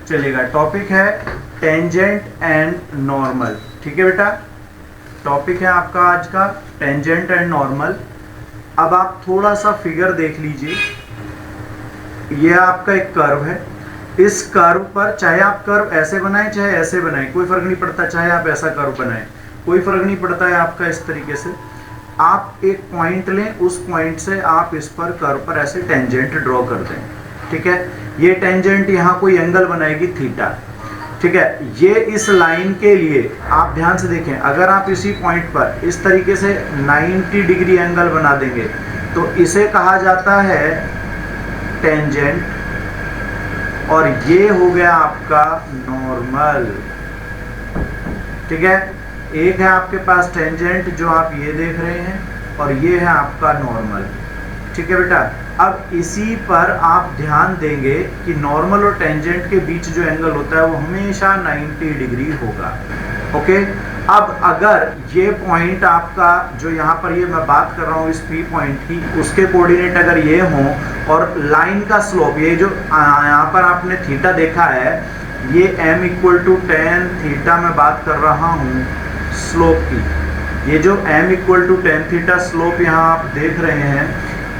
चलेगा। टॉपिक है tangent and normal. ठीक है बेटा, टॉपिक है आपका आज का टेंजेंट एंड नॉर्मल। अब आप थोड़ा सा फिगर देख लीजिए, ये आपका एक कर्व है। इस कर्व पर चाहे आप कर्व ऐसे बनाएं चाहे ऐसे बनाएं, कोई फर्क नहीं पड़ता। चाहे आप ऐसा कर्व बनाएं, कोई फर्क नहीं पड़ता है आपका। इस तरीके से आप एक पॉइंट लें, उस पॉइंट से आप इस पर कर्व पर ऐसे टेंजेंट ड्रॉ कर दें। ठीक है, ये टेंजेंट यहाँ कोई एंगल बनाएगी थीटा। ठीक है, ये इस लाइन के लिए आप ध्यान से देखें, अगर आप इसी पॉइंट पर इस तरीके से 90 डिग्री एंगल बना देंगे तो इसे कहा जाता है टेंजेंट, और ये हो गया आपका नॉर्मल। ठीक है, एक है आपके पास टेंजेंट जो आप ये देख रहे हैं, और ये है आपका नॉर्मल। ठीक है बेटा, अब इसी पर आप ध्यान देंगे कि नॉर्मल और टेंजेंट के बीच जो एंगल होता है वो हमेशा 90 डिग्री होगा। ओके, अब अगर ये पॉइंट आपका जो यहाँ पर ये मैं बात कर रहा हूँ इस पी पॉइंट की, उसके कोऑर्डिनेट अगर ये हों और लाइन का स्लोप ये जो यहाँ पर आपने थीटा देखा है, ये m = tan थीटा मैं बात कर रहा हूँ स्लोप की। ये जो m = tan थीटा स्लोप यहाँ आप देख रहे हैं,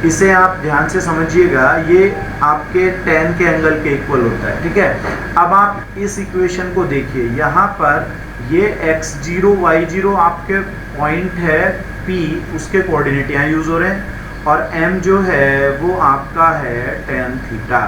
इसे आप ध्यान से समझिएगा, ये आपके tan के एंगल के इक्वल होता है। ठीक है, अब आप इस इक्वेशन को देखिए, यहाँ पर ये x0 y0 आपके पॉइंट है P, उसके कोऑर्डिनेट यहाँ यूज हो रहे हैं, और m जो है वो आपका है tan थीटा।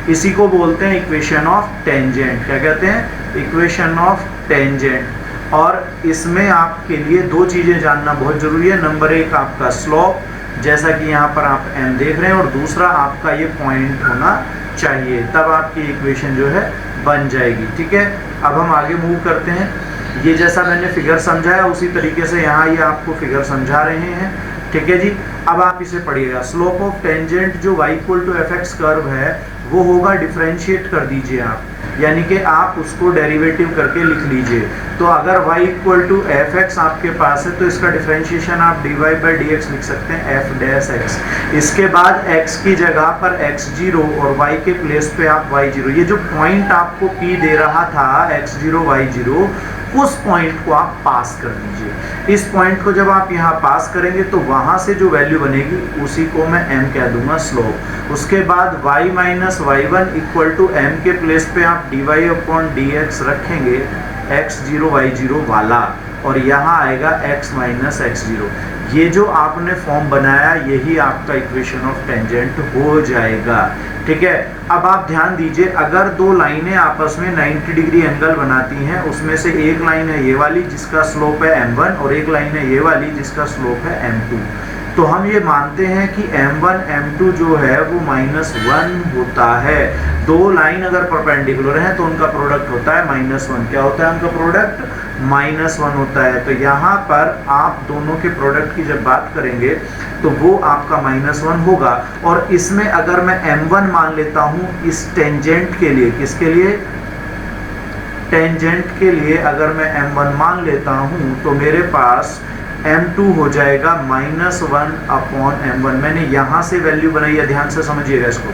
इसी को बोलते हैं इक्वेशन ऑफ टेंजेंट। क्या कहते हैं? Equation of tangent. और इसमें आपके लिए दो चीजें जानना बहुत जरूरी है। नंबर एक आपका स्लोप, जैसा कि यहाँ पर आप m देख रहे हैं, और दूसरा आपका ये पॉइंट होना चाहिए, तब आपकी इक्वेशन जो है बन जाएगी। ठीक है, अब हम आगे मूव करते हैं। ये जैसा मैंने फिगर समझाया उसी तरीके से यहाँ ये आपको फिगर समझा रहे हैं। ठीक है जी, अब आप इसे पढ़िएगा। स्लोप ऑफ टेंजेंट जो y = fx कर्व है वो होगा, डिफरेंशिएट कर दीजिए आप, यानी कि आप उसको डेरिवेटिव करके लिख लीजिए। तो अगर y = fx आपके पास है तो इसका डिफरेंशिएशन आप dy/dx लिख सकते हैं f'(x). इसके बाद x की जगह पर x0 और y के प्लेस पे आप y0, ये जो पॉइंट आपको P दे रहा था x0 y0, उस पॉइंट को आप पास कर दीजिए। इस पॉइंट को जब आप यहाँ पास करेंगे तो वहां से जो वैल्यू बनेगी उसी को मैं m कह दूंगा, स्लोप। उसके बाद y - y1 = m के प्लेस पे आप dy/dx रखेंगे x0 y0 वाला, और यहाँ आएगा x - x0। ये जो आपने फॉर्म बनाया यही आपका इक्वेशन ऑफ टेंजेंट हो जाएगा। ठीक है, अब आप ध्यान दीजिए, अगर दो लाइनें आपस में 90 डिग्री एंगल बनाती हैं, उसमें से एक लाइन है ये वाली जिसका स्लोप है m1, और एक लाइन है ये वाली जिसका स्लोप है m2, तो हम ये मानते हैं कि m1 m2 जो है वो -1 होता है। दो लाइन अगर परपेंडिकुलर हैं तो उनका प्रोडक्ट होता है -1। क्या होता है उनका प्रोडक्ट? -1 होता है। तो यहाँ पर आप दोनों के प्रोडक्ट की जब बात करेंगे तो वो आपका -1 होगा। और इसमें अगर मैं m1 मान लेता हूँ इस टेंजेंट के लिए, किसके लिए? टेंजेंट के लिए अगर मैं m1 मान लेता हूँ तो मेरे पास m2 हो जाएगा -1/m1। मैंने यहाँ से वैल्यू बनाई है, ध्यान से समझिएगा इसको।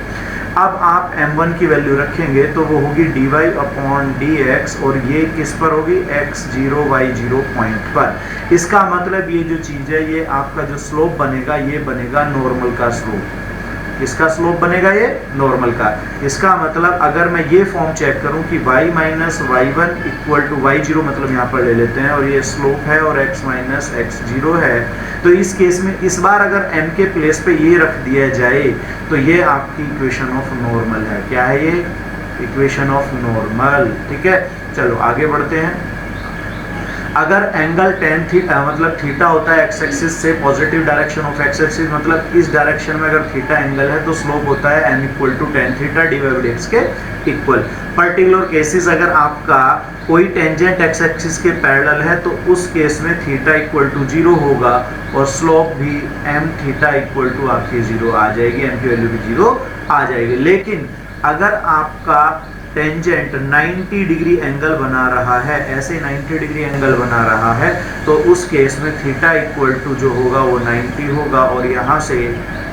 अब आप m1 की वैल्यू रखेंगे तो वो होगी dy/dx, और ये किस पर होगी? x0 y0 पॉइंट पर। इसका मतलब ये जो चीज़ है, ये आपका जो स्लोप बनेगा ये बनेगा नॉर्मल का स्लोप। इसका स्लोप बनेगा ये नॉर्मल का। इसका मतलब अगर मैं ये फॉर्म चेक करूं कि y - y1 = y0, मतलब यहाँ पर ले लेते हैं, और ये स्लोप है और x - x0 है, तो इस केस में इस बार अगर m के प्लेस पे ये रख दिया जाए तो ये आपकी इक्वेशन ऑफ नॉर्मल है। क्या है ये? Equation of normal. ठीक है, चलो आगे बढ़ते हैं। अगर एंगल tan थीटा मतलब थीटा होता है x एक्सिस से positive direction of x axis, मतलब इस डायरेक्शन में अगर थीटा एंगल है तो स्लोप होता है m = tan थीटा dy/dx के इक्वल। पर्टिकुलर केसेस अगर आपका कोई टेंजेंट x एक्सिस के पैरेलल है तो उस केस में थीटा = 0 होगा, और स्लोप भी m थीटा = आपकी 0 आ जाएगी, m की वैल्यू भी 0 आ जाएगी। लेकिन अगर आपका टेंजेंट 90 डिग्री एंगल बना रहा है, ऐसे 90 डिग्री एंगल बना रहा है, तो उस केस में थीटा = जो होगा वो 90 होगा, और यहाँ से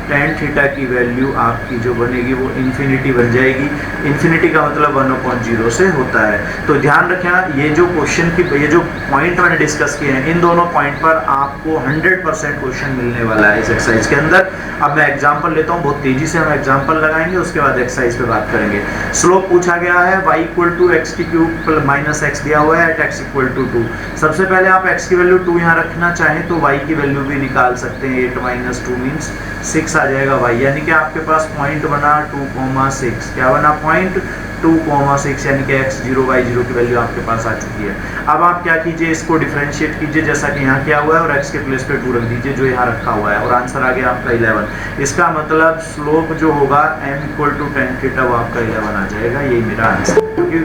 टेन थीटा की वैल्यू आपकी जो बनेगी वो इन्फिनिटी बन जाएगी। इन्फिनिटी का मतलब 1/0 से होता है। तो ध्यान रखें, ये जो क्वेश्चन की ये जो पॉइंट मैंने डिस्कस किए हैं, इन दोनों पॉइंट पर आपको 100% क्वेश्चन मिलने वाला है इस एक्सरसाइज के अंदर। अब मैं एग्जांपल लेता हूँ, बहुत तेजी से हम एग्जांपल लगाएंगे, उसके बाद एक्सरसाइज पे बात करेंगे। स्लोप पूछा गया है y = x³ माइनस x दिया हुआ है एट x = 2। सबसे पहले आप x की वैल्यू 2 यहाँ रखना चाहें तो y की वैल्यू भी निकाल सकते हैं। 8 - 2 मीन्स 6 आ जाएगा y, यानी कि आपके पास पॉइंट बना 2,6। क्या बना पॉइंट 2,6, यानी कि x0 y0 की वैल्यू आपके पास आ चुकी है। अब आप क्या कीजिए, इसको डिफरेंशिएट कीजिए जैसा कि यहाँ किया हुआ है और x के प्लेस पे 2 रख दीजिए जो यहाँ रखा हुआ है, और आंसर आ गया आपका 11। इसका मतलब स्लोप जो होगा m = tan थीटा वो आपका 11 आ जाएगा। यही मेरा आंसर, क्योंकि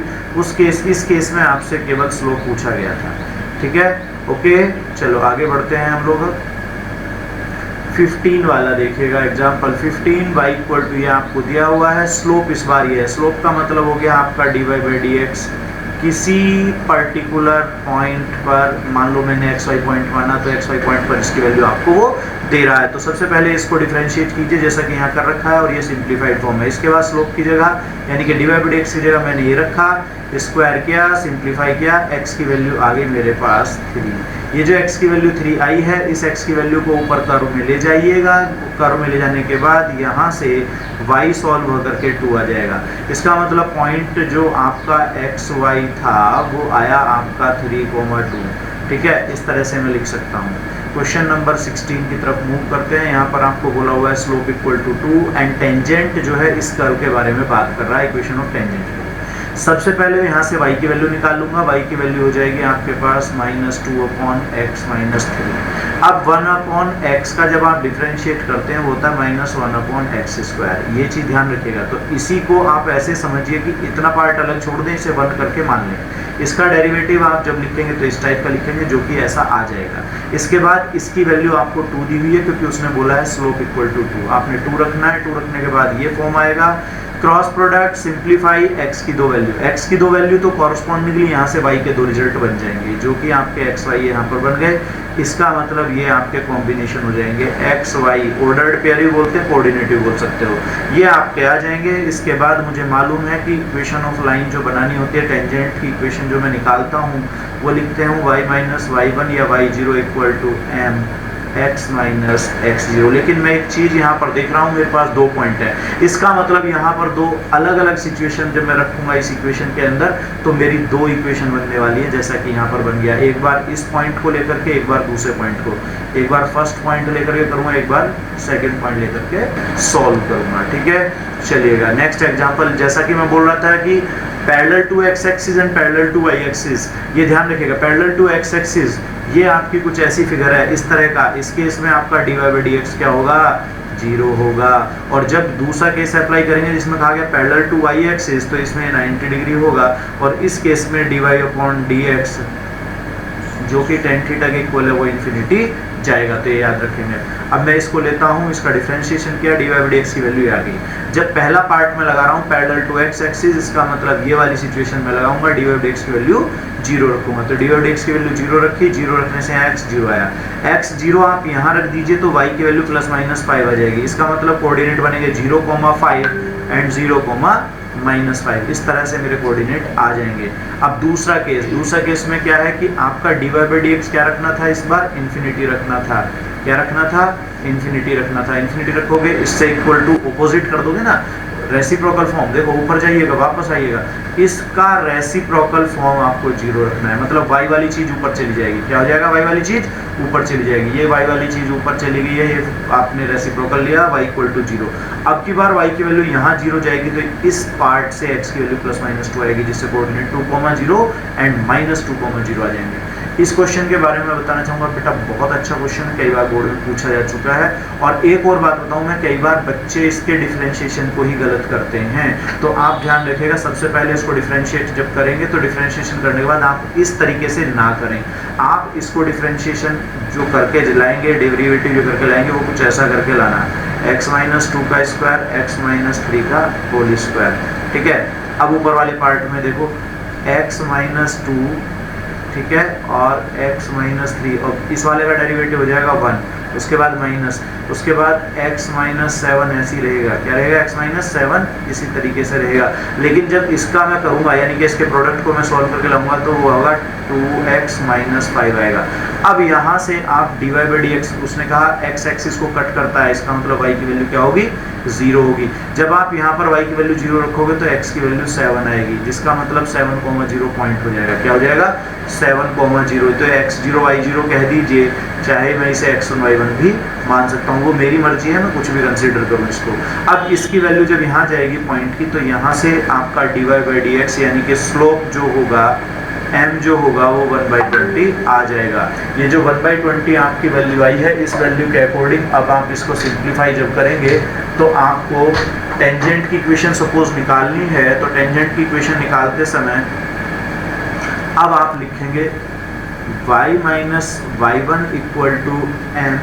इस केस में आपसे केवल स्लोप पूछा गया था। ठीक है, ओके, चलो आगे बढ़ते हैं हम लोग। 15 वाला देखिएगा एग्जाम्पल 15 y = ये आपको दिया हुआ है। स्लोप इस बार ये है, स्लोप का मतलब हो गया आपका dy/dx। किसी पर्टिकुलर पॉइंट पर, मान लो मैंने xy पॉइंट माना, तो xy पॉइंट पर इसकी वैल्यू आपको वो दे रहा है। तो सबसे पहले इसको डिफरेंशिएट कीजिए जैसा कि यहाँ कर रखा है, और ये सिंप्लीफाइड फॉर्म है। इसके बाद स्लोप की जगह, यानी कि dy/dx की जगह मैंने ये रखा, स्क्वायर किया, सिंप्लीफाई किया, x की वैल्यू आ गई मेरे पास 3। ये जो x की वैल्यू 3 आई है, इस x की वैल्यू को ऊपर कर्व में ले जाइएगा। कर्व में ले जाने के बाद यहाँ से y सॉल्व होकर के 2 आ जाएगा। इसका मतलब पॉइंट जो आपका xy था वो आया आपका 3,2। ठीक है, इस तरह से मैं लिख सकता हूँ। क्वेश्चन नंबर 16 की तरफ मूव करते हैं। यहाँ पर आपको बोला हुआ है स्लोप = 2 एंड टेंजेंट जो है इस कर्व के बारे में बात कर रहा है, इक्वेशन ऑफ टेंजेंट। सबसे पहले यहाँ से y की वैल्यू निकाल लूंगा। y की वैल्यू हो जाएगी आपके पास -2/x - 3। अब 1/x का जब आप डिफरेंशिएट करते हैं वो होता है -1/x²। ये चीज़ ध्यान रखिएगा। तो इसी को आप ऐसे समझिए कि इतना पार्ट अलग छोड़ दें, इसे बंद करके मान लें। इसका डेरिवेटिव आप जब लिखेंगे तो इस टाइप का लिखेंगे, जो कि ऐसा आ जाएगा। इसके बाद इसकी वैल्यू आपको 2 दी हुई है, क्योंकि उसने बोला है स्लोप = 2। आपने 2 रखना है। 2 रखने के बाद ये फॉर्म आएगा। क्रॉस प्रोडक्ट, सिंप्लीफाई, x की 2 वैल्यू। x की 2 वैल्यू तो कॉरस्पॉन्डिंगली यहाँ से y के 2 रिजल्ट बन जाएंगे, जो कि आपके x y यहाँ पर बन गए। इसका मतलब ये आपके कॉम्बिनेशन हो जाएंगे x y, ऑर्डर्ड पेयर भी बोलते हैं, कोऑर्डिनेट भी बोल सकते हो, ये आपके आ जाएंगे। इसके बाद मुझे मालूम है कि इक्वेशन ऑफ लाइन जो बनानी होती है, टेंजेंट की इक्वेशन जो मैं निकालता हूँ वो लिखते हैं y - y1 या y0 = m x - x0। लेकिन मैं एक चीज़ यहाँ पर देख रहा हूँ, मेरे पास 2 पॉइंट है। इसका मतलब यहाँ पर 2 अलग अलग सिचुएशन जब मैं रखूँगा इस इक्वेशन के अंदर, तो मेरी 2 इक्वेशन बनने वाली है, जैसा कि यहाँ पर बन गया। एक बार इस पॉइंट को लेकर के, एक बार दूसरे पॉइंट को, एक बार फर्स्ट पॉइंट लेकर के करूँगा, एक बार सेकेंड पॉइंट लेकर के सॉल्व करूँगा। ठीक है, चलिएगा नेक्स्ट एग्जाम्पल। जैसा कि मैं बोल रहा था कि parallel to x axis and parallel to y axis, ये ध्यान रखिएगा। पैरेलल टू x एक्सिस ये आपकी कुछ ऐसी फिगर है इस तरह का। इस केस में आपका dy/dx क्या होगा, 0 होगा। और जब दूसरा केस अप्लाई करेंगे जिसमें कहा गया पैरेलल टू y एक्सिस, तो इसमें 90 डिग्री होगा। और इस केस में dy/dx जो कि tan थीटा के इक्वल है वो इन्फिनिटी जाएगा, तो ये याद रखेंगे। अब मैं इसको लेता हूँ, इसका डिफरेंशिएशन किया, dy/dx की वैल्यू आ गई। जब पहला पार्ट में लगा रहा हूँ पैरेलल टू x एक्सिस, इसका मतलब ये वाली सिचुएशन में लगाऊंगा, dy/dx की वैल्यू 0 रखूंगा। तो dy/dx की वैल्यू 0 रखी, 0 रखने से यहाँ x 0 आया। x0 आप यहाँ रख दीजिए तो y की वैल्यू +-5 आ जाएगी। इसका मतलब कोऑर्डिनेट बनेंगे 0,5 एंड 0,-5। इस तरह से मेरे कोऑर्डिनेट आ जाएंगे। अब दूसरा केस में क्या है कि आपका dy/dx क्या रखना था, इस बार इन्फिनिटी रखना था। क्या रखना था, इन्फिनिटी रखना था। इन्फिनिटी रखोगे, इससे इक्वल टू ऑपोजिट कर दोगे ना, रेसिप्रोकल फॉर्म। देखो ऊपर जाइएगा, वापस आइएगा, इसका रेसिप्रोकल फॉर्म आपको 0 रखना है। मतलब y वाली चीज ऊपर चली जाएगी। क्या हो जाएगा, y वाली चीज ऊपर चली जाएगी। ये y वाली चीज ऊपर चली गई है, ये आपने रेसिप्रोकल लिया, y = 0। अब की बार y की वैल्यू यहाँ 0 जाएगी, तो इस पार्ट से x की वैल्यू +-2 आएगी, जिससे कोऑर्डिनेट 2,0 एंड -2,0 आ जाएंगे। इस क्वेश्चन के बारे में मैं बताना चाहूँगा, बेटा बहुत अच्छा क्वेश्चन है, कई बार बोर्ड में पूछा जा चुका है। और एक और बात बताऊँ मैं, कई बार बच्चे इसके डिफरेंशिएशन को ही गलत करते हैं, तो आप ध्यान रखिएगा। सबसे पहले इसको डिफरेंशिएट जब करेंगे तो डिफरेंशिएशन करने के बाद आप इस तरीके से ना करें। आप इसको डिफरेंशिएशन जो करके लाएंगे, डेरिवेटिव जो करके लाएंगे, वो कुछ ऐसा करके लाना है, x - 2 का स्क्वायर, x - 3 का होल स्क्वायर। ठीक है, अब ऊपर वाले पार्ट में देखो x - 2, ठीक है, और x - 3, और इस वाले का डेरिवेटिव हो जाएगा 1, उसके बाद माइनस उसके बाद x माइनस 7 ऐसे ही रहेगा, क्या रहेगा x माइनस 7 इसी तरीके से रहेगा। लेकिन जब इसका मैं करूँगा यानी कि इसके प्रोडक्ट को मैं सॉल्व करके लाऊंगा तो वो होगा 2x माइनस 5 आएगा। अब यहाँ से आप dy बाई डी एक्स, उसने कहा x एक्सिस को कट करता है, इसका मतलब y की वैल्यू क्या होगी 0 होगी। जब आप यहाँ पर y की वैल्यू 0 रखोगे तो x की वैल्यू 7 आएगी, जिसका मतलब 7,0 पॉइंट हो जाएगा, क्या हो जाएगा 7,0। तो x0 y0 कह दीजिए, चाहे मैं इसे x1 y1 भी मान सकता हूँ, वो मेरी मर्जी है, मैं कुछ भी कंसीडर करूँ इसको। अब इसकी वैल्यू जब यहाँ जाएगी पॉइंट की, तो यहाँ से आपका dy बाई डी एक्स यानी कि स्लोप जो होगा m जो होगा वो 1/20 आ जाएगा। ये जो 1/20 आपकी वैल्यू आई है, इस वैल्यू के अकॉर्डिंग अब आप इसको सिंप्लीफाई जब करेंगे तो आपको टेंजेंट की इक्वेशन सपोज निकालनी है, तो टेंजेंट की इक्वेशन निकालते समय अब आप लिखेंगे y minus y1 equal to m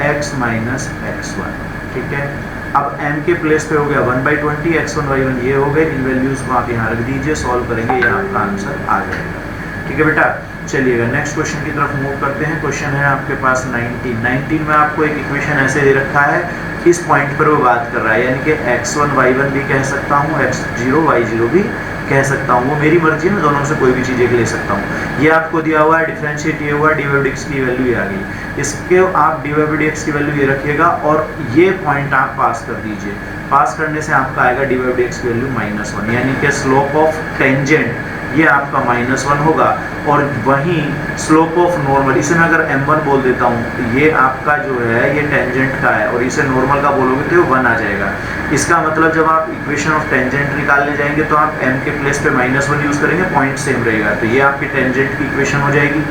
x minus x1, ठीक है। अब m के प्लेस पे हो गया 1/20, x1 y1 ये हो गए, इन वैल्यूज को आप यहाँ रख दीजिए, सॉल्व करेंगे, ये आपका आंसर आ जाएगा, ठीक है बेटा। चलिएगा नेक्स्ट क्वेश्चन की तरफ मूव करते हैं। क्वेश्चन है आपके पास 19 में आपको एक इक्वेशन ऐसे दे रखा है, इस पॉइंट पर वो बात कर रहा है, यानी कि x1 y1 भी कह सकता हूँ, x0 y0 भी कह सकता हूँ, वो मेरी मर्जी में दोनों में से कोई भी चीज़ एक ले सकता हूँ। ये आपको दिया हुआ है, डिफरेंशिएट ये हुआ, dy बाई डी एक्स की वैल्यू ये आ गई, इसके आप dy बाई डी एक्स की वैल्यू ये रखिएगा और ये पॉइंट आप पास कर दीजिए। पास करने से आपका आएगा dy बाई डी एक्स की वैल्यू -1, यानी कि स्लोप ऑफ टेंजेंट ये आपका -1 होगा, और वहीं स्लोप ऑफ नॉर्मल, इसे मैं अगर m1 बोल देता हूँ, ये आपका जो है ये टेंजेंट का है, और इसे नॉर्मल का बोलोगे तो ये 1 आ जाएगा। इसका मतलब जब आप इक्वेशन ऑफ टेंजेंट निकालने जाएंगे तो आप m के प्लेस पे -1 यूज़ करेंगे, पॉइंट सेम रहेगा, तो ये आपकी टेंजेंट की इक्वेशन हो जाएगी।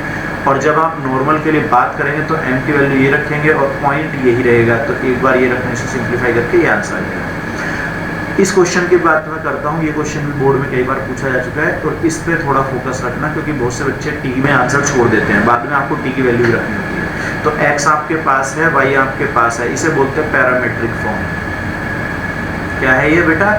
और जब आप नॉर्मल के लिए बात करेंगे तो m की वैल्यू ये रखेंगे और पॉइंट यही रहेगा, तो एक बार ये रखने से सिंप्लीफाई करके ये आंसर आएगा। इस क्वेश्चन की बात मैं करता हूँ, ये क्वेश्चन भी बोर्ड में कई बार पूछा जा चुका है, और इस पे थोड़ा फोकस रखना, क्योंकि बहुत से बच्चे टी में आंसर छोड़ देते हैं, बाद में आपको टी की वैल्यू रखनी होती है। तो x आपके पास है, y आपके पास है, इसे बोलते हैं पैरामेट्रिक फॉर्म। क्या है ये बेटा?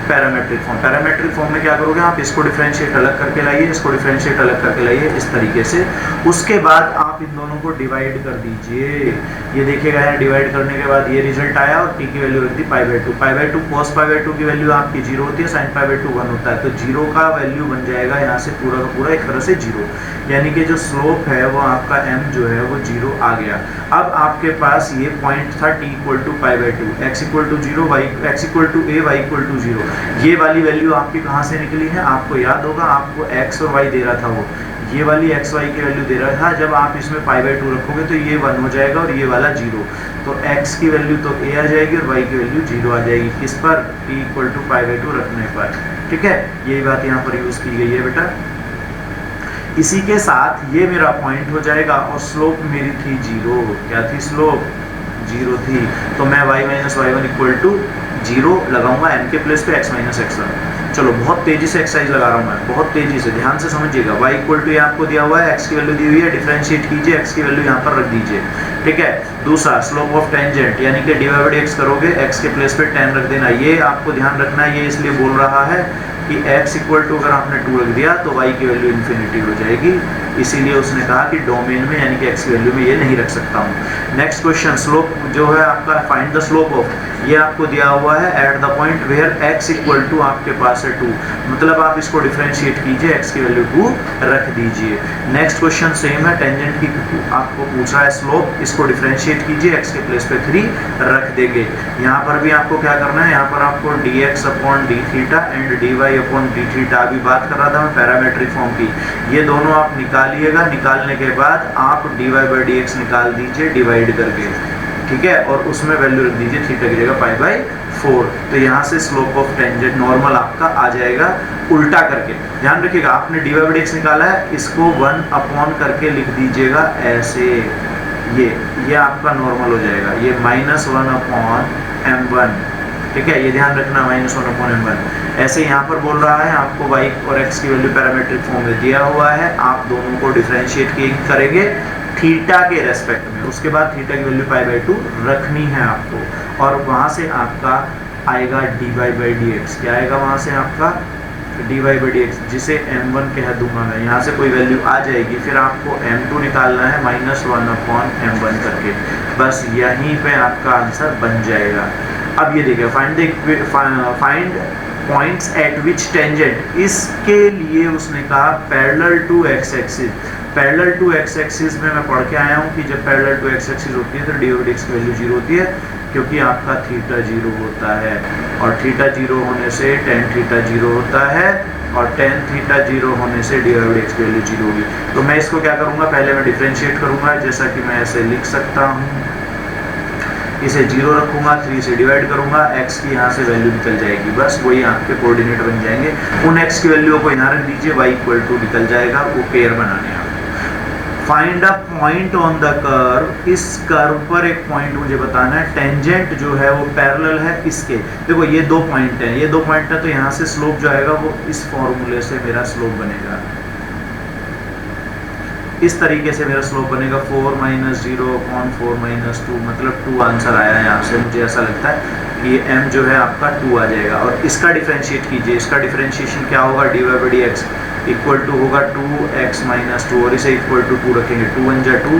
Parametric form. पैरामेट्रिक फॉर्म में क्या करोगे आप, इसको डिफरेंशिएट अलग करके लाइए, इसको डिफरेंशिएट अलग करके लाइए, इस तरीके से। उसके बाद आप इन दोनों को डिवाइड कर दीजिए, ये देखिएगा यहाँ डिवाइड करने के बाद ये रिजल्ट आया और t की वैल्यू रख दी π/2। π/2 cos π/2 की वैल्यू आपकी 0 होती है, sin π/2 1 होता है, तो 0 का वैल्यू बन जाएगा यहाँ से पूरा का पूरा एक तरह से 0, यानी कि जो स्लोप है वो आपका m जो है वो 0 आ गया। अब आपके पास ये पॉइंट था t equal to π/2, x equal to 0, x equal to a, y equal to 0। ये वाली वैल्यू आपकी कहाँ से निकली है? आपको याद होगा, आपको x और y दे रहा था, वो ये वाली x y की वैल्यू दे रहा था। जब आप इसमें π/2 रखोगे तो ये 1 हो जाएगा और ये वाला 0, तो x की वैल्यू तो a आ जाएगी और y की वैल्यू 0 आ जाएगी, किस पर? t इक्वल टू π/2 रखने पर, ठीक है। यही बात यहाँ पर यूज की गई है बेटा। इसी के साथ ये मेरा पॉइंट हो जाएगा और स्लोप मेरी थी 0। क्या थी? स्लोप 0 थी, तो मैं y minus y1 equal to 0 लगाऊंगा m के प्लेस पे, x माइनस x1। चलो बहुत तेजी से एक्सरसाइज लगा रहा हूँ मैं, बहुत तेजी से, ध्यान से समझिएगा। y इक्वल टू आपको दिया हुआ है, x की वैल्यू दी हुई है, डिफरेंशिएट कीजिए, x की वैल्यू यहाँ पर रख दीजिए, ठीक है। दूसरा स्लोप ऑफ टेंजेंट, यानी कि dy बाई dx करोगे, x के प्लेस पे 10 रख देना। ये आपको ध्यान रखना है, ये इसलिए बोल रहा है कि x इक्वल टू अगर आपने 2 रख दिया तो y की वैल्यू इन्फिनिटी हो जाएगी, इसीलिए उसने कहा कि डोमेन में यानी कि x की वैल्यू में ये नहीं रख सकता हूँ। नेक्स्ट क्वेश्चन, स्लोप जो है आपका, फाइंड द स्लोप ऑफ, ये आपको दिया हुआ है at the point where x equal to आपके पास है 2, मतलब आप इसको डिफरेंशिएट कीजिए, x की वैल्यू 2 रख दीजिए। नेक्स्ट क्वेश्चन सेम है, टेंजेंट की आपको पूछ रहा है स्लोप, इसको डिफरेंशिएट कीजिए, x के प्लेस पे 3 रख देंगे। यहाँ पर भी आपको क्या करना है, यहाँ पर आपको dx upon d theta and dy upon d theta, अभी बात कर रहा था मैं पैरामेट्रिक फॉर्म की, ये दोनों आप निकालिएगा। निकालने के बाद आप dy बाई dx निकाल दीजिए डिवाइड करके, ठीक है, और उसमें वैल्यू रख दीजिए थीटा की जगह π/4, तो यहाँ से स्लोप ऑफ टेंजेंट नॉर्मल आपका आ जाएगा उल्टा करके। ध्यान रखिएगा, आपने dy बाई dx निकाला है, इसको 1 अपॉन करके लिख दीजिएगा ऐसे, ये आपका नॉर्मल हो जाएगा, ये -1 अपॉन m1, ठीक है, ये ध्यान रखना, -1 अपॉन m1। ऐसे यहाँ पर बोल रहा है आपको y और x की वैल्यू पैरामेट्रिक फॉर्म में दिया हुआ है, आप दोनों को डिफरेंशिएट करेंगे थीटा के रेस्पेक्ट में, उसके बाद थीटा की वैल्यू π/2 रखनी है आपको, और वहाँ से आपका आएगा dy बाई dx। क्या आएगा वहाँ से आपका? D y by d x, जिसे m1 कह दूंगा मैं, यहाँ से कोई वैल्यू आ जाएगी, फिर आपको m2 निकालना है -1/m1 करके, बस यहीं पे आपका आंसर बन जाएगा। अब ये देखिए, find points at which tangent, इसके लिए उसने कहा parallel to x axis. Parallel to x axis में मैं पढ़ के आया हूँ कि जब पैरेलल टू एक्स एक्सिस होती है तो डी बाई डी एक्स की वैल्यू 0 होती है, क्योंकि आपका थीटा 0 होता है, और थीटा 0 होने से टेन थीटा 0 होता है, और टेन थीटा 0 होने से डी बाई डी एक्स की वैल्यू 0 होगी। तो मैं इसको क्या करूँगा, पहले मैं डिफ्रेंशिएट करूँगा, जैसा कि मैं ऐसे लिख सकता हूँ, इसे 0 रखूंगा, 3 से डिवाइड करूंगा, x की यहाँ से वैल्यू निकल जाएगी, बस वही आपके कोऑर्डिनेट बन जाएंगे। उन x की वैल्यू को यहाँ रख दीजिए, y इक्वल टू निकल जाएगा, वो पेयर बनाने हैं। Find a point on the curve, इस कर्व पर एक पॉइंट मुझे बताना है, टेंजेंट जो है वो पैरेलल है इसके। देखो ये 2 पॉइंट है, ये 2 पॉइंट है, तो यहाँ से स्लोप जो आएगा वो इस फॉर्मूले से मेरा स्लोप बनेगा, इस तरीके से मेरा स्लोप बनेगा 4 - 0/4 - 2, मतलब 2 आंसर आया है यहाँ से। मुझे ऐसा लगता है कि ये m जो है आपका 2 आ जाएगा, और इसका डिफरेंशिएट कीजिए, इसका डिफरेंशिएशन क्या होगा, d y by d x equal to होगा 2x - 2, और इसे इक्वल टू 2 रखेंगे, 2 1 जा 2,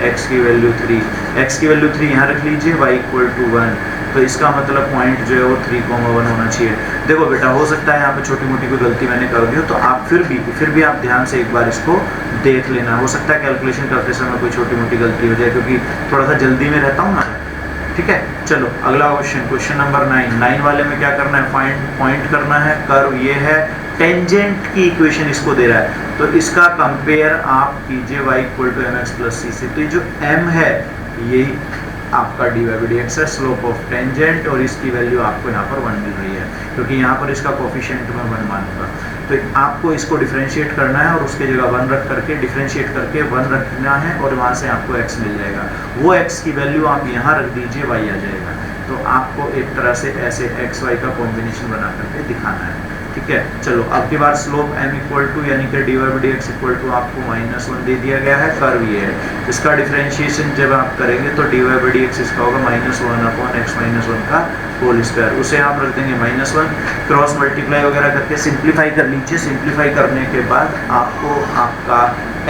x की वैल्यू 3, x की वैल्यू 3 यहाँ रख लीजिए, y इक्वल टू 1, तो इसका मतलब पॉइंट जो है वो 3,1 होना चाहिए। देखो बेटा, हो सकता है यहाँ पे छोटी मोटी कोई गलती मैंने कर दी हो, तो आप फिर भी आप ध्यान से एक बार इसको देख लेना, हो सकता है कैलकुलेशन करते समय कोई छोटी मोटी गलती हो जाए, क्योंकि थोड़ा सा जल्दी में रहता हूँ ना। ठीक है, चलो अगला क्वेश्चन नंबर 9 वाले में क्या करना है, फाइंड पॉइंट करना है, कर्व ये है, टेंजेंट की इक्वेशन इसको दे रहा है, तो इसका कंपेयर आप कीजिए y equal to mx plus c से। तो ये जो m है ये आपका d y by d x है, स्लोप ऑफ टेंजेंट, और इसकी वैल्यू आपको यहाँ पर 1 मिल रही है, क्योंकि यहाँ पर इसका कोफिशिएंट मैं 1 मानूंगा। तो आपको इसको डिफरेंशिएट करना है, और उसके जगह 1 रख करके डिफरेंशिएट करके 1 रखना है, और वहाँ से आपको x मिल जाएगा, वो x की वैल्यू आप यहाँ रख दीजिए, y आ जाएगा। तो आपको एक तरह से ऐसे x y का कॉम्बिनेशन बना करके दिखाना है। ठीक है, चलो अब की बार स्लोप m इक्वल टू यानी कि d y by d x equal to आपको -1 दे दिया गया है, कर्व ये है, इसका डिफरेंशिएशन जब आप करेंगे तो d y by d x इसका होगा -1/x-1 का होल स्क्वायर, उसे आप रख देंगे -1, क्रॉस मल्टीप्लाई वगैरह करके सिंप्लीफाई कर लीजिए। सिंप्लीफाई करने के बाद आपको आपका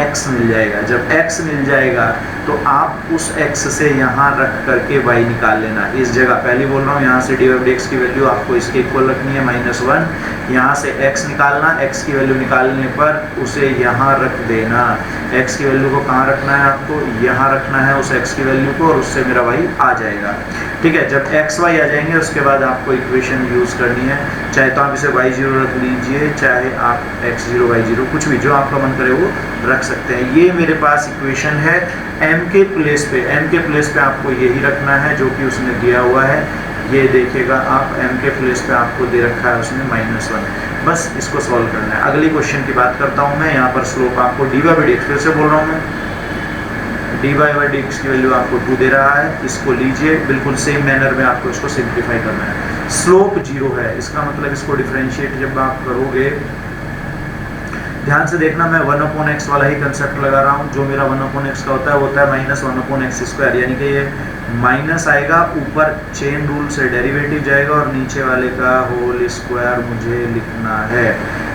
x मिल जाएगा। जब x मिल जाएगा तो आप उस x से यहाँ रख करके y निकाल लेना। इस जगह पहले बोल रहा हूँ, यहाँ से d y by d x की वैल्यू आपको इसके इक्वल रखनी है -1, यहाँ से x निकालना, x की वैल्यू निकालने पर उसे यहाँ रख देना। x की वैल्यू को कहाँ रखना है, आपको यहाँ रखना है उस x की वैल्यू को, और उससे मेरा y आ जाएगा। ठीक है, जब x y आ जाएंगे उसके बाद आपको इक्वेशन यूज़ करनी है, चाहे तो आप इसे y0 रख लीजिए, चाहे आप x0 y0 कुछ भी जो आपका मन करे वो रख सकते हैं। ये मेरे पास इक्वेशन है m के प्लेस पे आपको यही रखना है जो कि उसने दिया हुआ है। ये देखिएगा आप, m के प्लेस पे आपको दे रखा है उसने -1, बस इसको सॉल्व करना है। अगली क्वेश्चन की बात करता हूँ मैं। यहाँ पर स्लोप आपको d y by d x, फिर से बोल रहा हूँ मैं, d y by d x की वैल्यू आपको 2 दे रहा है, इसको लीजिए, बिल्कुल सेम मैनर में आपको इसको सिंप्लीफाई करना है। स्लोप 0 है, इसका मतलब इसको डिफरेंशिएट जब आप करोगे, ध्यान से देखना, मैं 1/x वाला ही कंसेप्ट लगा रहा हूँ। जो मेरा 1/x का होता है वो होता है -1/x², यानी कि ये माइनस आएगा, ऊपर चेन रूल से डेरिवेटिव जाएगा, और नीचे वाले का होल स्क्वायर मुझे लिखना है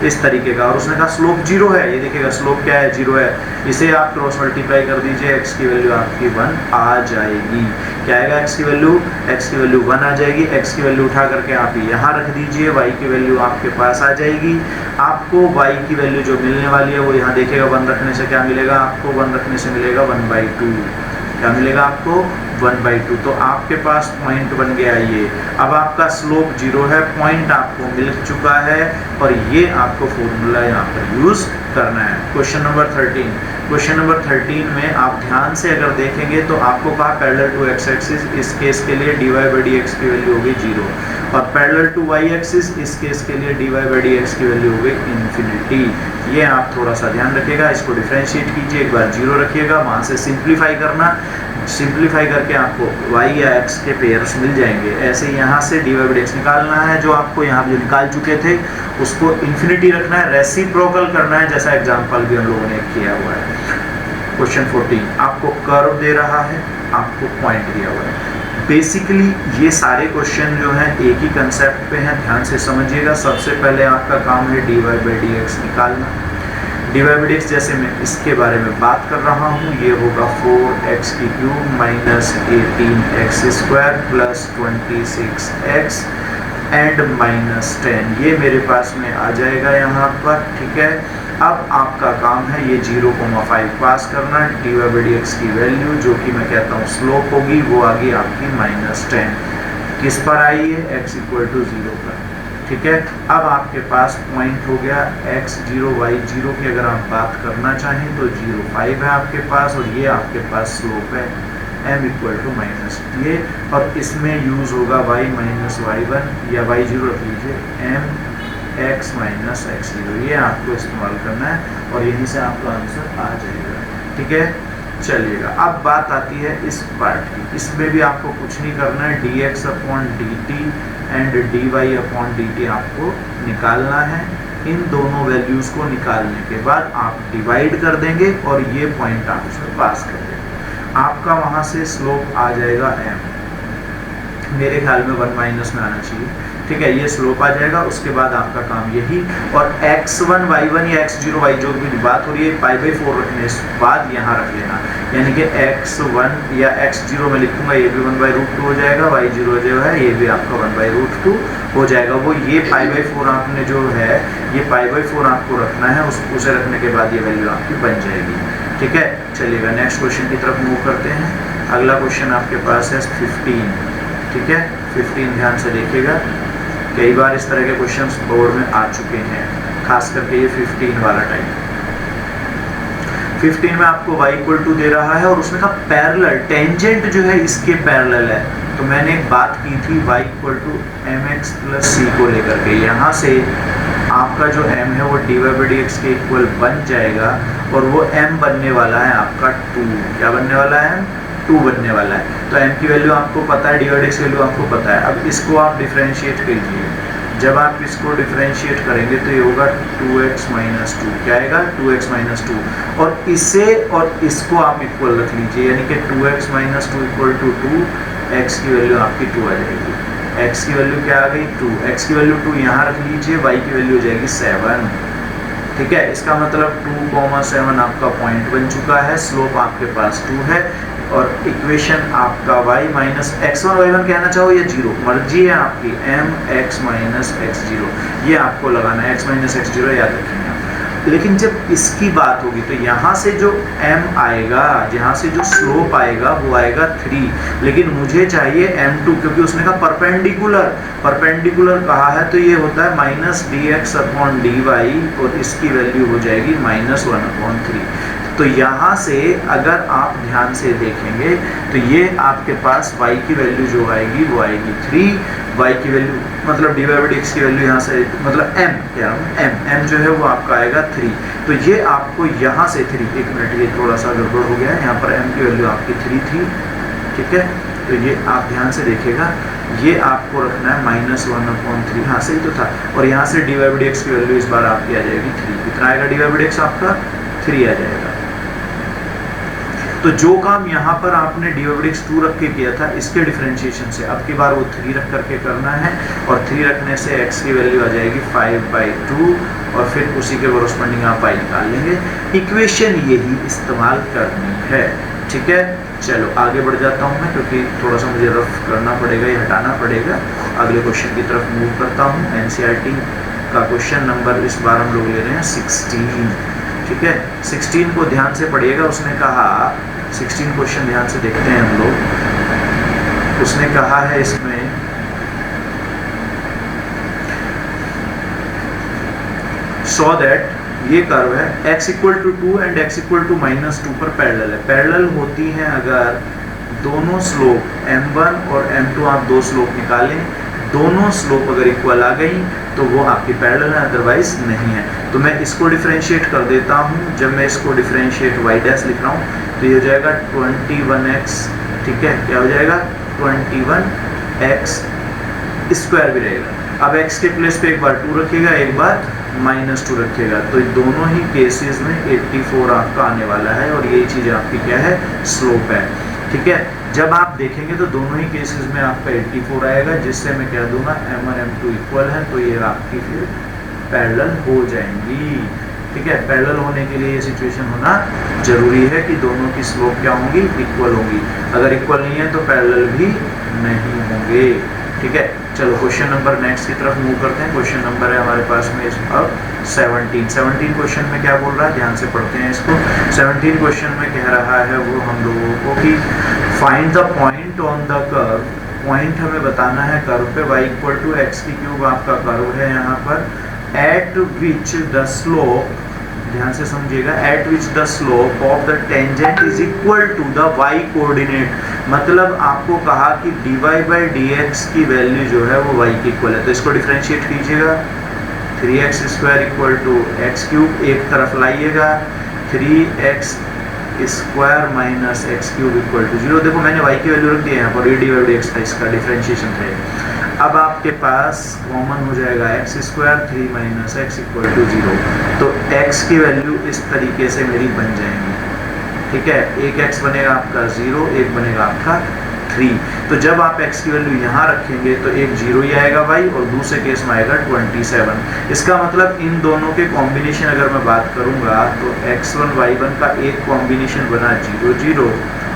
इस तरीके का। और उसने कहा स्लोप 0 है, ये देखिएगा स्लोप क्या है, 0 है। इसे आप क्रॉस मल्टीप्लाई कर दीजिए, x की वैल्यू आपकी 1 आ जाएगी। क्या आएगा, x की वैल्यू 1 आ जाएगी। x की वैल्यू उठा करके आप यहाँ रख दीजिए, y की वैल्यू आपके पास आ जाएगी। आपको y की वैल्यू जो मिलने वाली है वो यहाँ देखिएगा, 1 रखने से क्या मिलेगा आपको, 1 रखने से मिलेगा 1/2। क्या मिलेगा आपको, 1/2। तो आपके पास पॉइंट बन गया ये। अब आपका स्लोप 0 है, पॉइंट आपको मिल चुका है, और ये आपको फॉर्मूला यहाँ पर यूज करना है। क्वेश्चन नंबर 13 में आप ध्यान से अगर देखेंगे तो आपको कहा पैरेलल टू x एक्सिस, इस केस के लिए d y by d x की वैल्यू होगी 0, और पैरेलल टू y एक्सिस, इस केस के लिए d y by d x की वैल्यू होगी इन्फिनिटी। ये आप थोड़ा सा ध्यान रखिएगा, इसको डिफरेंशिएट कीजिए, एक बार 0 रखिएगा, वहाँ से सिंप्लीफाई करना, सिंप्लीफाई करके आपको y या x के पेयर्स मिल जाएंगे। ऐसे यहाँ से d y by d x निकालना है, जो आपको यहाँ जो निकाल चुके थे उसको इन्फिनिटी रखना है, रेसिप्रोकल करना है, जैसा एग्जांपल भी हम लोगों ने किया हुआ है। क्वेश्चन 14 आपको कर्व दे रहा है, आपको पॉइंट दिया हुआ है। बेसिकली ये सारे क्वेश्चन जो हैं एक ही कंसेप्ट पे हैं, ध्यान से समझिएगा। सबसे पहले आपका काम है dy बाई डी एक्स निकालना। dy बाई डी एक्स जैसे मैं इसके बारे में बात कर रहा हूँ, ये होगा 4x की cube minus 18x square plus 26x and minus 10, ये मेरे पास में आ जाएगा यहाँ पर, ठीक है। अब आपका काम है ये 0,5 पास करना, dy बाई डी एक्स की वैल्यू जो कि मैं कहता हूँ स्लोप होगी, वो आ गई आपकी माइनस 10। किस पर आई है? x इक्वल टू 0 पर, ठीक है। अब आपके पास पॉइंट हो गया x0 y0 की अगर आप बात करना चाहें तो 0,5 है आपके पास, और ये आपके पास स्लोप है m इक्वल टू माइनस ये, और इसमें यूज होगा y माइनस y1 या y0 रख लीजिए m x माइनस x0, ये आपको इस्तेमाल करना है और यहीं से आपका आंसर आ जाएगा, ठीक है। चलिएगा, अब बात आती है इस पार्ट की। इसमें भी आपको कुछ नहीं करना है, dx upon dt and dy upon dt आपको निकालना है। इन दोनों वैल्यूज को निकालने के बाद आप डिवाइड कर देंगे और ये पॉइंट आप उसमें पास कर देंगे। आपका वहां से स्लोप आ जाएगा m, मेरे ख्याल में 1 माइनस में आना चाहिए, ठीक है। ये स्लोप आ जाएगा। उसके बाद आपका काम यही, और x1 y1 या x0 y जो भी बात हो रही है पाई बाई 4 रखने के बाद यहाँ रख लेना, यानी कि x1 या x0 में लिखूंगा, ये भी 1/√2 हो जाएगा, y0 जो है ये भी आपका 1/√2 हो जाएगा। वो ये पाई बाई 4 आपने जो है ये पाई बाई 4 आपको रखना है, उसे रखने के बाद ये वैल्यू आपकी बन जाएगी, ठीक है। चलिएगा नेक्स्ट क्वेश्चन की तरफ मूव करते हैं। अगला क्वेश्चन आपके पास है 15, ठीक है। 15 ध्यान से देखिएगा, कई बार इस तरह के क्वेश्चंस बोर्ड में आ चुके हैं, खास करके ये 15 वाला टाइप। 15 में आपको y इक्वल टू दे रहा है और उसमें कहा पैरेलल, टेंजेंट जो है इसके पैरेलल है। तो मैंने एक बात की थी y equal to mx plus c को लेकर के, यहाँ से आपका जो m है वो dy बाई डी एक्स के इक्वल बन जाएगा, और वो m बनने वाला है आपका 2। क्या बनने वाला है? 2 बनने वाला है। तो m की वैल्यू आपको पता है, dy बाई डी एक्स की वैल्यू आपको पता है। अब इसको आप डिफरेंशिएट कीजिए, जब आप इसको डिफरेंशिएट करेंगे तो ये होगा 2x माइनस 2, क्या आएगा? 2x माइनस 2, और इसे और इसको आप इक्वल रख लीजिए, यानी कि 2x minus 2 equal to 2, x की वैल्यू आपकी 2 आ जाएगी। x की वैल्यू क्या आ गई? 2, x की वैल्यू 2 यहाँ रख लीजिए, y की वैल्यू हो जाएगी 7, ठीक है। इसका मतलब 2,7 आपका पॉइंट बन चुका है, स्लोप आपके पास 2 है, और इक्वेशन आपका y माइनस x1 y1 कहना चाहो या 0, मर्जी है आपकी, m x माइनस x0, ये आपको लगाना है, x माइनस x0 याद रखेंगे आप। लेकिन जब इसकी बात होगी तो यहाँ से जो m आएगा, यहाँ से जो स्लोप आएगा वो आएगा 3, लेकिन मुझे चाहिए m2, क्योंकि उसने कहा परपेंडिकुलर, परपेंडिकुलर कहा है तो ये होता है माइनस dx अपॉन dy, और इसकी वैल्यू हो जाएगी माइनस 1/3। तो यहाँ से अगर आप ध्यान से देखेंगे तो ये आपके पास y की वैल्यू जो आएगी वो आएगी 3, y की वैल्यू मतलब dy बाई डी एक्स की वैल्यू यहाँ से मतलब m कह रहा हूँ, m जो है वो आपका आएगा 3। तो ये आपको यहाँ से 3, एक मिनट ये थोड़ा सा गड़बड़ हो गया है, यहाँ पर m की वैल्यू आपकी 3 थी, ठीक है। तो ये आप ध्यान से देखिएगा, ये आपको रखना है माइनस 1/3, यहाँ से ही तो था, और यहाँ से dy बाई डी एक्स की वैल्यू इस बार आपकी आ जाएगी 3। कितना आएगा dy बाई डी एक्स आपका? 3 आ जाएगा। तो जो काम यहाँ पर आपने dy बाई डी एक्स 2 रख के किया था इसके डिफरेंशिएशन से, अब की बार वो 3 रख करके करना है, और 3 रखने से x की वैल्यू आ जाएगी 5/2, और फिर उसी के कोरस्पॉन्डिंग आप y निकाल लेंगे। इक्वेशन यही इस्तेमाल करनी है, ठीक है। चलो आगे बढ़ जाता हूँ मैं, क्योंकि थोड़ा सा मुझे रफ करना पड़ेगा, ये हटाना पड़ेगा। अगले क्वेश्चन की तरफ मूव करता हूँ। एनसीईआरटी का क्वेश्चन नंबर इस बार हम लोग ले रहे हैं 16, ठीक है। 16 को ध्यान से पढ़िएगा। उसने कहा 16 क्वेश्चन ध्यान से देखते हैं हम लोग। उसने कहा है इसमें सो दैट ये कर्व है x equal to 2 and x equal to minus 2 पर पैरेलल है। पैरेलल होती हैं अगर दोनों स्लोप m1 और m2, आप दो स्लोप निकालें, दोनों स्लोप अगर इक्वल आ गई तो वो आपकी पैरेलल है, अदरवाइज नहीं है। तो मैं इसको डिफरेंशिएट कर देता हूँ। जब मैं इसको डिफरेंशिएट y डैश लिख रहा हूँ तो ये हो जाएगा 21x, ठीक है। क्या हो जाएगा? 21x स्क्वायर भी रहेगा। अब x के प्लेस पे एक बार 2 रखिएगा, एक बार -2 रखिएगा, तो दोनों ही केसेस में 84 आपका आने वाला है, और यही चीज़ आपकी क्या है? स्लोप है, ठीक है। जब आप देखेंगे तो दोनों ही केसेस में आपका 84 आएगा, जिससे मैं कह दूंगा M1 M2 इक्वल है, तो ये आपकी फिर पैरेलल हो जाएंगी। ठीक है, पैरेलल होने के लिए ये सिचुएशन होना जरूरी है कि दोनों की स्लोप क्या होंगी, इक्वल होंगी। अगर इक्वल नहीं है तो पैरेलल भी नहीं होंगे। ठीक है, चलो क्वेश्चन नंबर नेक्स्ट की तरफ मूव करते हैं। क्वेश्चन नंबर है हमारे पास में अब 17 क्वेश्चन में क्या बोल रहा है, ध्यान से पढ़ते हैं इसको। 17 क्वेश्चन में कह रहा है वो हम लोगों को कि find the point on the curve. Point हमें बताना है कर्व पे, y इक्वल टू एक्स की क्यूब आपका कर्व है यहाँ पर, एट विच द स्लोप, ध्यान से समझिएगा, at which the slope of the tangent is equal to the y coordinate. मतलब आपको कहा कि dy बाई डी एक्स की वैल्यू जो है वो y की इक्वल है, तो इसको डिफ्रेंशिएट कीजिएगा। 3x square equal to x cube, एक तरफ लाइएगा, 3x square minus x cube equal to 0। देखो मैंने y की वैल्यू रख दी है यहाँ पर, डी बाई डी एक्स था इसका डिफ्रेंशिएशन था। अब आपके पास कॉमन हो जाएगा x square, 3 minus x equal to 0। तो x की वैल्यू इस तरीके से मेरी बन जाएंगी। ठीक है, एक x बनेगा आपका 0, एक बनेगा आपका 3। तो जब आप x की वैल्यू यहाँ रखेंगे तो एक 0 ही आएगा y, और दूसरे केस में आएगा 27। इसका मतलब इन दोनों के कॉम्बिनेशन अगर मैं बात करूँगा तो x1 y1 का एक कॉम्बिनेशन बना 0 0,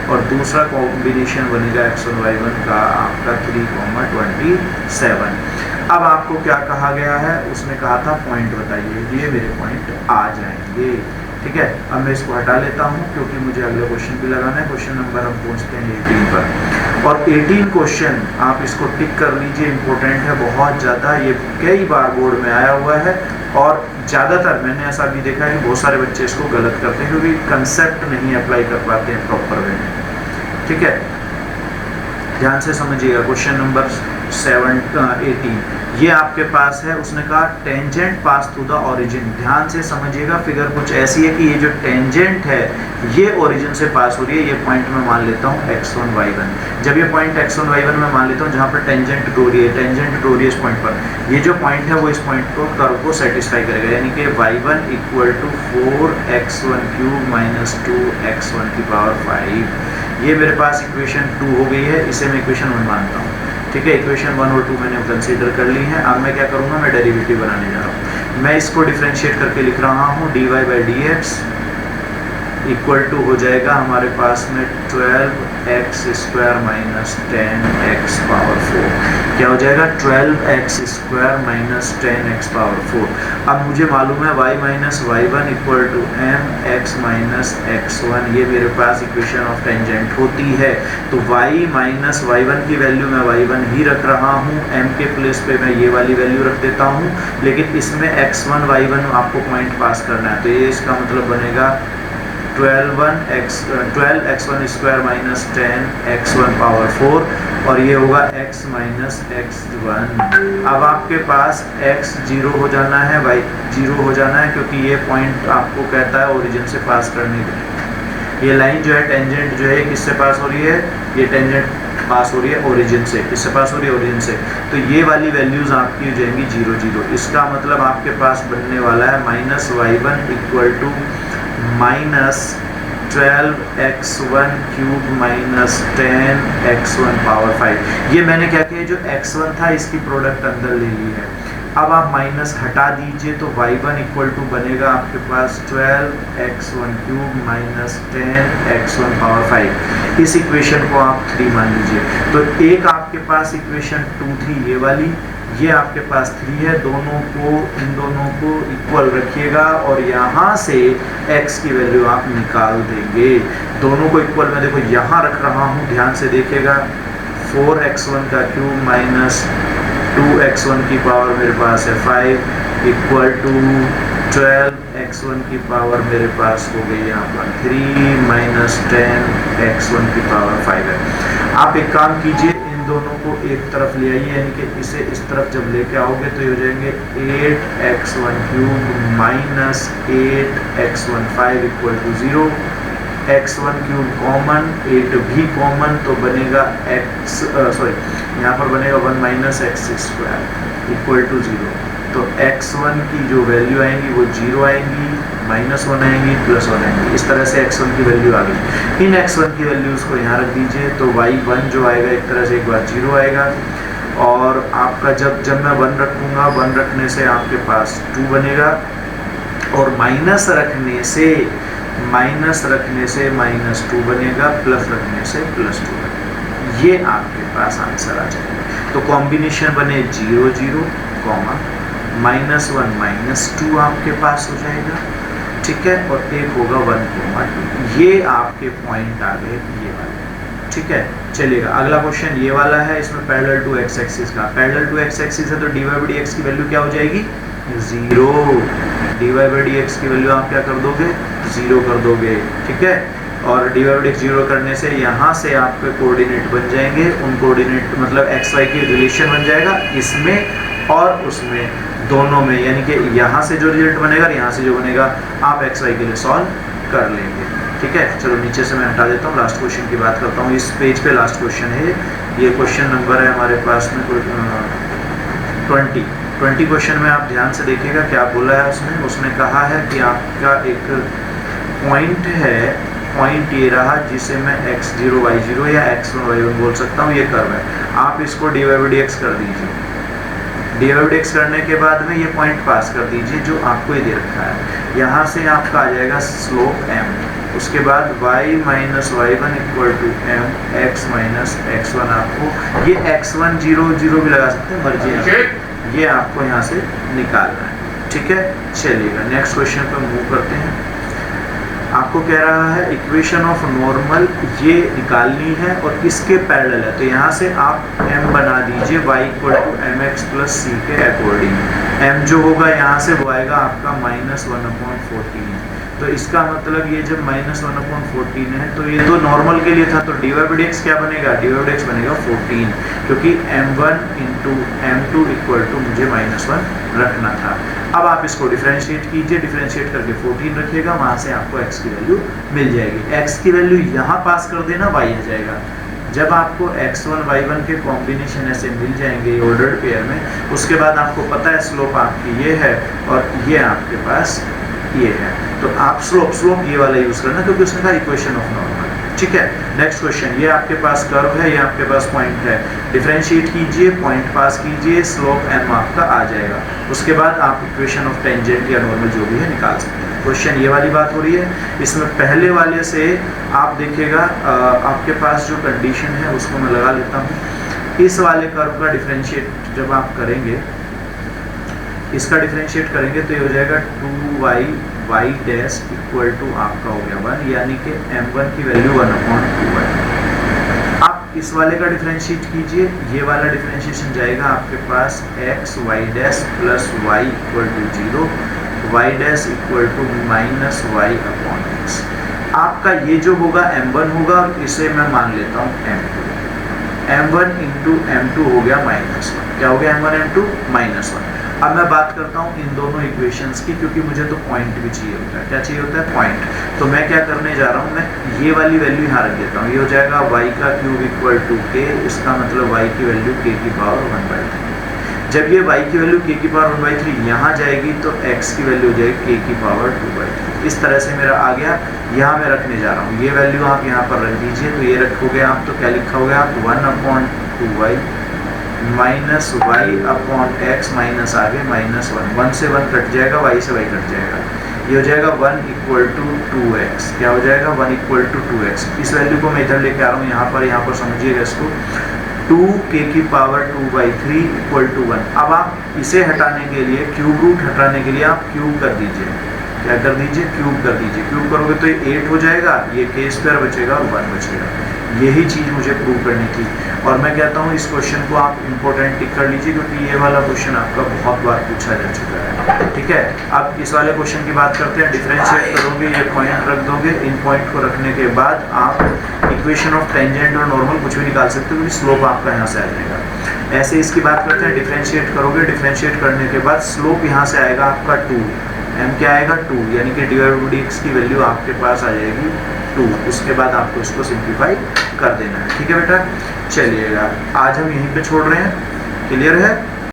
और दूसरा कॉम्बिनेशन बनेगा x1 y1 का आपका 3,27। अब आपको क्या कहा गया है, उसने कहा था पॉइंट बताइए, ये मेरे पॉइंट आ जाएंगे। ठीक है, अब मैं इसको हटा लेता हूँ क्योंकि मुझे अगले क्वेश्चन भी लगाना है। क्वेश्चन नंबर हम पहुँचते हैं 18 पर, और 18 क्वेश्चन आप इसको टिक कर लीजिए, इंपॉर्टेंट है बहुत ज़्यादा, ये कई बार बोर्ड में आया हुआ है, और ज़्यादातर मैंने ऐसा भी देखा है कि बहुत सारे बच्चे इसको गलत करते हैं क्योंकि कंसेप्ट नहीं अप्लाई कर पाते हैं प्रॉपर वे में। ठीक है, ध्यान से समझिएगा। क्वेश्चन नंबर 18 ये आपके पास है, उसने कहा tangent pass through the origin. ध्यान से समझिएगा, फिगर कुछ ऐसी है कि ये जो टेंजेंट है ये ओरिजिन से पास हो रही है। ये पॉइंट मैं मान लेता हूँ x1 y1। जब ये पॉइंट x1 y1 मैं मान लेता हूँ जहाँ पर टेंजेंट टू रही है, टेंजेंट टू रही है इस पॉइंट पर, ये जो पॉइंट है वो इस पॉइंट को कर्व को सेटिस्फाई करेगा, यानी कि y1 equal to 4x1 cube minus 2x1 की पावर 5। ये मेरे पास इक्वेशन 2 हो गई है, इसे मैं इक्वेशन 1 मानता हूँ। ठीक है, इक्वेशन 1 और 2 मैंने कंसीडर कर ली है। अब मैं क्या करूँगा, मैं डेरिवेटिव बनाने जा रहा हूँ। मैं इसको डिफरेंशिएट करके लिख रहा हूँ, dy by d x equal to हो जाएगा हमारे पास में 12x square minus 10x power 4। क्या हो जाएगा, 12x square minus 10x power 4। अब मुझे मालूम है y minus y1 equal to mx minus x1, ये मेरे पास इक्वेशन ऑफ टेंजेंट होती है। तो y माइनस y1 की वैल्यू मैं y1 ही रख रहा हूँ, m के प्लेस पे मैं ये वाली वैल्यू रख देता हूँ, लेकिन इसमें x1 y1 आपको पॉइंट पास करना है। तो ये इसका मतलब बनेगा 12x1 square minus 10x1 power 4, और ये होगा x माइनस x1। अब आपके पास x 0 हो जाना है, y 0 हो जाना है, क्योंकि ये पॉइंट आपको कहता है ओरिजिन से पास करने के। ये लाइन जो है टेंजेंट जो है किससे पास हो रही है, ये टेंजेंट पास हो रही है ओरिजिन से। किससे पास हो रही है, ओरिजिन से। तो ये वाली वैल्यूज आपकी हो जाएंगी 0 0। इसका मतलब आपके पास बनने वाला है minus y1 equal to minus 12x1 cube minus 10x1 power 5। ये मैंने क्या किया, जो x1 था इसकी प्रोडक्ट अंदर ले ली है। अब आप माइनस हटा दीजिए तो y1 इक्वल टू बनेगा आपके पास 12x1 cube minus 10x1 power 5। इस इक्वेशन को आप 3 मान लीजिए। तो एक आपके पास इक्वेशन 2 थी ये वाली, ये आपके पास 3 है। दोनों को, इन दोनों को इक्वल रखिएगा और यहाँ से x की वैल्यू आप निकाल देंगे। दोनों को इक्वल मैं देखो यहाँ रख रहा हूँ, ध्यान से देखिएगा। 4x1 का क्यूब माइनस 2x1 की पावर मेरे पास है 5 इक्वल टू 12x1 की पावर मेरे पास हो गई यहाँ पर 3 माइनस 10x1 की पावर 5 है। आप एक काम कीजिए, दोनों को एक तरफ ले आइए, यानी कि इसे इस तरफ जब लेके आओगे तो ये हो जाएंगे 8x1 cube minus 8x1 5 equal to 0। x1 cube common, 8 भी कॉमन, तो बनेगा यहाँ पर बनेगा 1 minus x square equal to 0। तो x1 की जो वैल्यू आएंगी वो 0 आएंगी, -1 आएंगी, +1 आएंगी। इस तरह से x1 की वैल्यू आ गई। इन x1 की वैल्यूज़ को यहाँ रख दीजिए, तो y1 जो आएगा एक तरह से एक बार 0 आएगा, और आपका जब मैं 1 रखूँगा, 1 रखने से आपके पास 2 बनेगा, और माइनस रखने से -2 बनेगा, प्लस रखने से +2 बनेगा। ये आपके पास आंसर आ जाएगा। तो कॉम्बिनेशन बने 0 0, -1 -2 आपके पास हो जाएगा, ठीक है, और एक होगा 1 2। ये आपके पॉइंट आ गए ये वाले, ठीक है। चलिएगा अगला क्वेश्चन ये वाला है, इसमें पैरेलल टू x एक्सिस का, पैरेलल टू x एक्सिस है तो dy/dx की वैल्यू क्या हो जाएगी? 0। dy/dx की वैल्यू आप क्या कर दोगे? 0 कर दोगे, ठीक है। और dy/dx 0 करने से यहाँ से आपके कोऑर्डिनेट बन जाएंगे, उन कोऑर्डिनेट मतलब xy की रिलेशन बन जाएगा इसमें और उसमें, दोनों में, यानी कि यहाँ से जो रिजल्ट बनेगा और यहाँ से जो बनेगा आप xy के लिए सॉल्व कर लेंगे, ठीक है। चलो नीचे से मैं हटा देता हूँ, लास्ट क्वेश्चन की बात करता हूँ। इस पेज पे लास्ट क्वेश्चन है, ये क्वेश्चन नंबर है हमारे पास में 20 क्वेश्चन में। आप ध्यान से देखिएगा क्या बोला है उसने कहा है कि आपका एक पॉइंट है, पॉइंट ये रहा जिसे मैं x0 y0 या x1 y1 बोल सकता हूँ, ये कर्व है। आप इसको dy/dx कर दीजिए, dy/dx करने के बाद में ये पॉइंट पास कर दीजिए जो आपको ये दे रखा है। यहाँ से आपका आ जाएगा स्लोप m, उसके बाद y - y1 = m x - x1। आपको ये x1 0 0 भी लगा सकते हैं, मर्जी है, ये आपको यहाँ से निकालना है, ठीक है। चलिएगा नेक्स्ट क्वेश्चन पर मूव करते हैं। आपको कह रहा है इक्वेशन ऑफ नॉर्मल ये निकालनी है और इसके पैरेलल है, तो यहाँ से आप m बना दीजिए y = mx + c के अकॉर्डिंग। m जो होगा यहाँ से वो आएगा आपका -1/14। तो इसका मतलब ये जब -1/14 है तो ये तो नॉर्मल के लिए था, तो dy/dx क्या बनेगा? dy/dx बनेगा 14, क्योंकि m1 × m2 = मुझे -1 रखना था। अब आप इसको डिफरेंशिएट कीजिए, डिफरेंशिएट करके 14 रखिएगा, वहाँ से आपको x की वैल्यू मिल जाएगी। x की वैल्यू यहाँ पास कर देना, y आ जाएगा। जब आपको x1 y1 के कॉम्बिनेशन ऐसे मिल जाएंगे ऑर्डर्ड पेयर में, उसके बाद आपको पता है स्लोप आपकी ये है और ये आपके पास ये है, तो आप स्लोप ये वाला यूज करना, क्योंकि उसने कहा इक्वेशन ऑफ नॉर्मल, ठीक है। नेक्स्ट क्वेश्चन, ये आपके पास कर्व है, ये आपके पास पॉइंट है, डिफरेंशिएट कीजिए, पॉइंट पास कीजिए, स्लोप m आपका आ जाएगा। उसके बाद आप इक्वेशन ऑफ टेंजेंट या नॉर्मल जो भी है निकाल सकते हैं। क्वेश्चन ये वाली बात हो रही है। इसमें पहले वाले से आप देखिएगा, आपके पास जो कंडीशन है उसको मैं लगा लेता हूँ। इस वाले कर्व का डिफरेंशिएट जब आप करेंगे, इसका डिफरेंशिएट करेंगे तो ये हो जाएगा 2y y डैश = आपका हो गया 1, यानी कि m1 की वैल्यू 1/2y। आप इस वाले का डिफरेंशिएट कीजिए, ये वाला डिफरेंशिएशन जाएगा आपके पास x y dash + y = 0, y dash = -y/x। आपका ये जो होगा m1 होगा, इसे मैं मान लेता हूँ m2। m1 × m2 हो गया -1, क्या हो गया m1 m2 -1। अब मैं बात करता हूँ इन दोनों इक्वेशंस की, क्योंकि मुझे तो पॉइंट भी चाहिए होता है। क्या चाहिए होता है? पॉइंट। तो मैं क्या करने जा रहा हूँ, मैं ये वाली वैल्यू यहाँ रख देता हूँ। ये हो जाएगा y³ = k, इसका मतलब y की वैल्यू k⁻⁴। जब ये y की वैल्यू k⁻⁴ यहाँ जाएगी तो x की वैल्यू हो जाएगी k⁻²। इस तरह से मेरा आ गया, यहाँ मैं रखने जा रहा हूँ। ये वैल्यू आप यहाँ पर रख दीजिए, तो ये रखोगे आप तो क्या लिखोगे आप 1/2y -y/x माइनस आगे -1, 1 से 1 कट जाएगा, y से y कट जाएगा, ये हो जाएगा 1 = 2x। क्या हो जाएगा? 1 = 2x। इस वैल्यू को मैं इधर लेके आ रहा हूँ, यहाँ पर समझिएगा इसको, 2k⁻²/3 = 1। अब आप इसे हटाने के लिए, क्यूब रूट हटाने के लिए आप क्यूब कर दीजिए। क्या कर दीजिए? क्यूब कर दीजिए। क्यूब करोगे तो ये 8 हो जाएगा, ये k² बचेगा और 1 बचेगा। यही चीज़ मुझे प्रूव करनी थी, और मैं कहता हूँ इस क्वेश्चन को आप इंपॉर्टेंट टिक कर लीजिए, क्योंकि ये वाला क्वेश्चन आपका बहुत बार पूछा जा चुका है, ठीक है। अब इस वाले क्वेश्चन की बात करते हैं। डिफरेंशिएट करोगे, ये पॉइंट रख दोगे, इन पॉइंट को रखने के बाद आप इक्वेशन ऑफ टेंजेंट और नॉर्मल कुछ भी निकाल सकते हो, क्योंकि स्लोप आपका यहाँ से आ जाएगा। ऐसे इसकी बात करते हैं। डिफरेंशिएट करोगे, डिफरेंशिएट करने के बाद स्लोप यहाँ से आएगा आपका 2, m क्या आएगा 2, यानी कि dy/dx की वैल्यू आपके पास आ जाएगी 2। उसके बाद आपको इसको सिंप्लीफाई कर देना है, ठीक है बेटा। चलिएगा आज हम यहीं पे छोड़ रहे हैं, क्लियर है।